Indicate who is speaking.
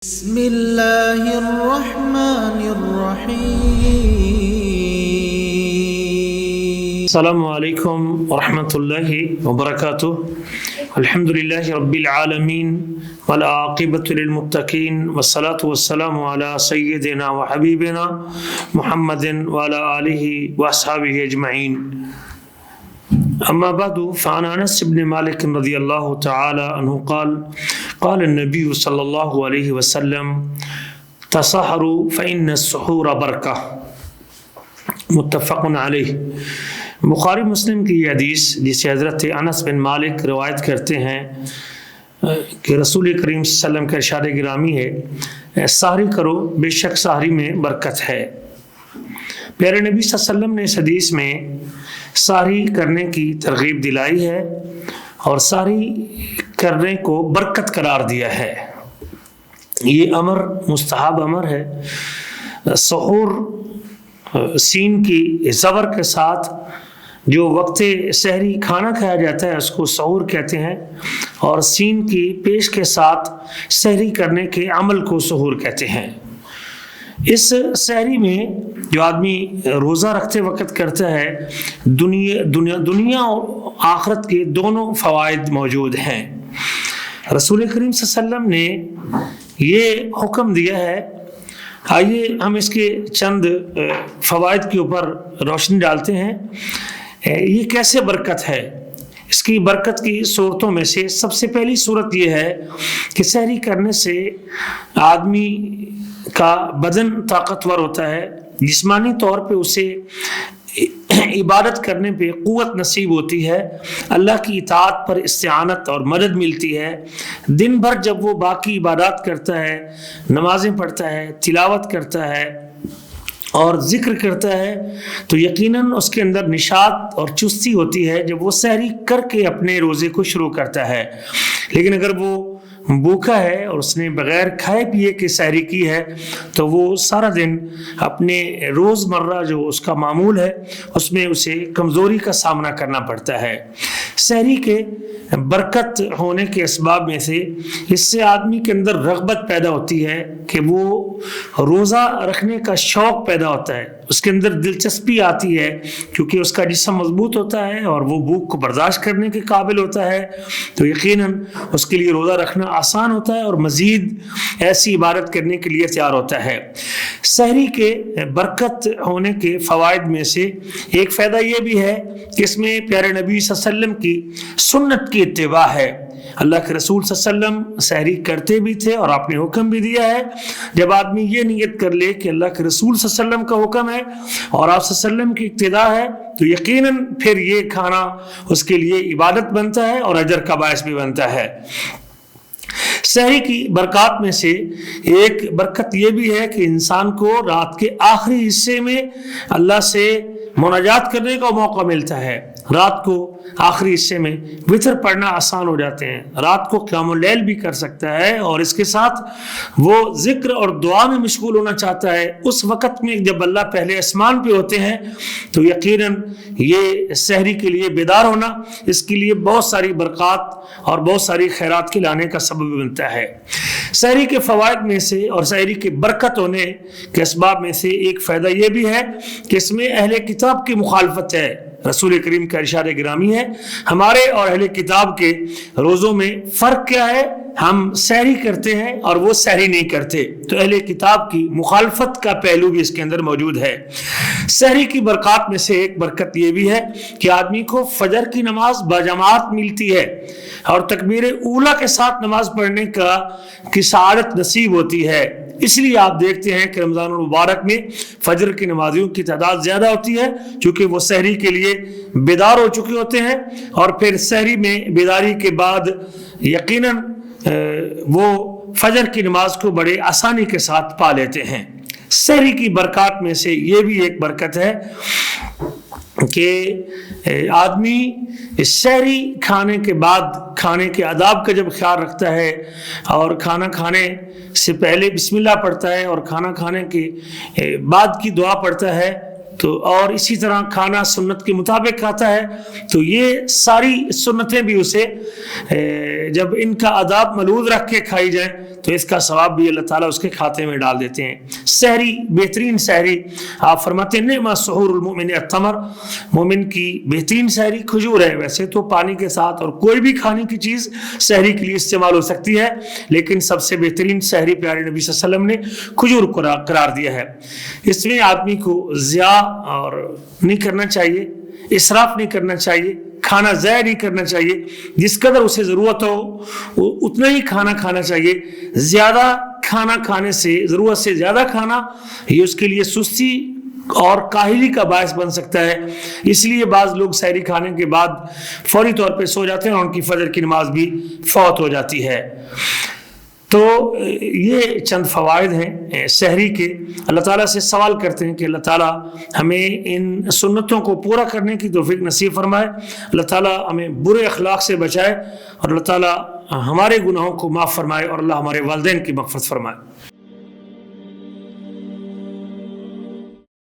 Speaker 1: بسم اللہ الرحمن الرحیم۔
Speaker 2: السلام علیکم ورحمۃ اللہ وبرکاتہ۔ الحمدللہ رب العالمین والعاقبۃ للمتقین والصلاة والسلام علی سیدنا وحبیبنا محمد وعلی آلہ واصحابہ اجمعین۔ اما بعد فعن انس بن مالک رضی اللہ تعالی عنہ قال قال النبی صلی اللہ علیہ وسلم تصحروا فإن السحور برکہ، متفق علیہ۔ بخاری مسلم کی یہ حدیث جسے حضرت انس بن مالک روایت کرتے ہیں کہ رسول کریم صلی اللہ علیہ وسلم کا ارشاد گرامی ہے، سحری کرو بے شک سحری میں برکت ہے۔ پیارے نبی صلی اللہ علیہ وسلم نے اس حدیث میں سحری کرنے کی ترغیب دلائی ہے اور سحری کرنے کو برکت قرار دیا ہے۔ یہ امر مستحب امر ہے۔ سحور سین کی زبر کے ساتھ جو وقت سحری کھانا کھایا جاتا ہے اس کو سحور کہتے ہیں، اور سین کی پیش کے ساتھ سحری کرنے کے عمل کو سحور کہتے ہیں۔ اس سحری میں جو آدمی روزہ رکھتے وقت کرتا ہے دنیا اور آخرت کے دونوں فوائد موجود ہیں۔ رسول کریم صلی اللہ علیہ وسلم نے یہ حکم دیا ہے۔ آئیے ہم اس کے چند فوائد کے اوپر روشنی ڈالتے ہیں۔ یہ کیسے برکت ہے؟ اس کی برکت کی صورتوں میں سے سب سے پہلی صورت یہ ہے کہ سحری کرنے سے آدمی کا بدن طاقتور ہوتا ہے، جسمانی طور پہ اسے عبادت کرنے پہ قوت نصیب ہوتی ہے، اللہ کی اطاعت پر استعانت اور مدد ملتی ہے۔ دن بھر جب وہ باقی عبادات کرتا ہے، نمازیں پڑھتا ہے، تلاوت کرتا ہے اور ذکر کرتا ہے تو یقیناً اس کے اندر نشاط اور چستی ہوتی ہے جب وہ سحری کر کے اپنے روزے کو شروع کرتا ہے۔ لیکن اگر وہ بھوکا ہے اور اس نے بغیر کھائے پیے کے سحری کی ہے تو وہ سارا دن اپنے روز مرہ جو اس کا معمول ہے اس میں اسے کمزوری کا سامنا کرنا پڑتا ہے۔ سحری کے برکت ہونے کے اسباب میں سے اس سے آدمی کے اندر رغبت پیدا ہوتی ہے کہ وہ روزہ رکھنے کا شوق پیدا ہوتا ہے، اس کے اندر دلچسپی آتی ہے کیونکہ اس کا جسم مضبوط ہوتا ہے اور وہ بھوک کو برداشت کرنے کے قابل ہوتا ہے، تو یقیناً اس کے لیے روزہ رکھنا آسان ہوتا ہے اور مزید ایسی عبادت کرنے کے لیے تیار ہوتا ہے۔ سحری کے برکت ہونے کے فوائد میں سے ایک فائدہ یہ بھی ہے کہ اس میں پیارے نبی صلی اللہ علیہ وسلم کی سنت کی اتباع ہے۔ اللہ کے رسول صلی اللہ علیہ وسلم سحری کرتے بھی تھے اور آپ نے حکم بھی دیا ہے۔ جب آدمی یہ نیت کر لے کہ اللہ کے رسول صلی اللہ علیہ وسلم کا حکم ہے اور آپ صلی اللہ علیہ وسلم کی اقتداء ہے تو یقیناً پھر یہ کھانا اس کے لیے عبادت بنتا ہے اور اجر کا باعث بھی بنتا ہے۔ سحری کی برکات میں سے ایک برکت یہ بھی ہے کہ انسان کو رات کے آخری حصے میں اللہ سے مناجات کرنے کا موقع ملتا ہے۔ رات کو آخری حصے میں وتر پڑھنا آسان ہو جاتے ہیں، رات کو قیام اللیل بھی کر سکتا ہے اور اس کے ساتھ وہ ذکر اور دعا میں مشغول ہونا چاہتا ہے۔ اس وقت میں جب اللہ پہلے آسمان پہ ہوتے ہیں تو یقیناً یہ سحری کے لیے بیدار ہونا اس کے لیے بہت ساری برکات اور بہت ساری خیرات کے لانے کا سبب بنتا ہے۔ سحری کے فوائد میں سے اور سحری کے برکت ہونے کے اسباب میں سے ایک فائدہ یہ بھی ہے کہ اس میں اہل کتاب کی مخالفت ہے۔ رسول کریم کا ارشاد گرامی ہے، ہمارے اور اہل کتاب کے روزوں میں فرق کیا ہے؟ ہم سحری کرتے ہیں اور وہ سحری نہیں کرتے، تو اہل کتاب کی مخالفت کا پہلو بھی اس کے اندر موجود ہے۔ سحری کی برکات میں سے ایک برکت یہ بھی ہے کہ آدمی کو فجر کی نماز باجماعت ملتی ہے اور تکبیر اولیٰ کے ساتھ نماز پڑھنے کی سعادت نصیب ہوتی ہے۔ اس لیے آپ دیکھتے ہیں کہ رمضان المبارک میں فجر کی نمازیوں کی تعداد زیادہ ہوتی ہے کیونکہ وہ سحری کے لیے بیدار ہو چکے ہوتے ہیں اور پھر سحری میں بیداری کے بعد یقیناً وہ فجر کی نماز کو بڑے آسانی کے ساتھ پا لیتے ہیں۔ سحری کی برکات میں سے یہ بھی ایک برکت ہے کہ آدمی سحری کھانے کے بعد کھانے کے آداب کا جب خیال رکھتا ہے اور کھانا کھانے سے پہلے بسم اللہ پڑھتا ہے اور کھانا کھانے کے بعد کی دعا پڑھتا ہے تو اور اسی طرح کھانا سنت کے مطابق کھاتا ہے تو یہ ساری سنتیں بھی اسے جب ان کا آداب ملحوظ رکھ کے کھائی جائیں تو اس کا ثواب بھی اللہ تعالیٰ اس کے کھاتے میں ڈال دیتے ہیں۔ سحری، بہترین سحری، آپ فرماتے ہیں نعم سحور المؤمن التمر، مومن کی بہترین سحری کھجور ہے۔ ویسے تو پانی کے ساتھ اور کوئی بھی کھانے کی چیز سحری کے لیے استعمال ہو سکتی ہے، لیکن سب سے بہترین سحری پیارے نبی صلی اللہ علیہ وسلم نے کھجور کو قرار دیا ہے۔ اس میں آدمی کو ضیاء اور نہیں کرنا چاہیے، اسراف نہیں کرنا چاہیے، کھانا ضائع نہیں کرنا چاہیے، جس قدر اسے ضرورت ہو اتنا ہی کھانا کھانا چاہیے۔ زیادہ کھانا کھانے سے، ضرورت سے زیادہ کھانا، یہ اس کے لیے سستی اور کاہلی کا باعث بن سکتا ہے۔ اس لیے بعض لوگ سحری کھانے کے بعد فوری طور پہ سو جاتے ہیں اور ان کی فجر کی نماز بھی فوت ہو جاتی ہے۔ تو یہ چند فوائد ہیں سحری کے۔ اللہ تعالیٰ سے سوال کرتے ہیں کہ اللہ تعالیٰ ہمیں ان سنتوں کو پورا کرنے کی توفیق نصیب فرمائے، اللہ تعالیٰ ہمیں برے اخلاق سے بچائے، اور اللہ تعالیٰ ہمارے گناہوں کو معاف فرمائے، اور اللہ ہمارے والدین کی مغفرت فرمائے۔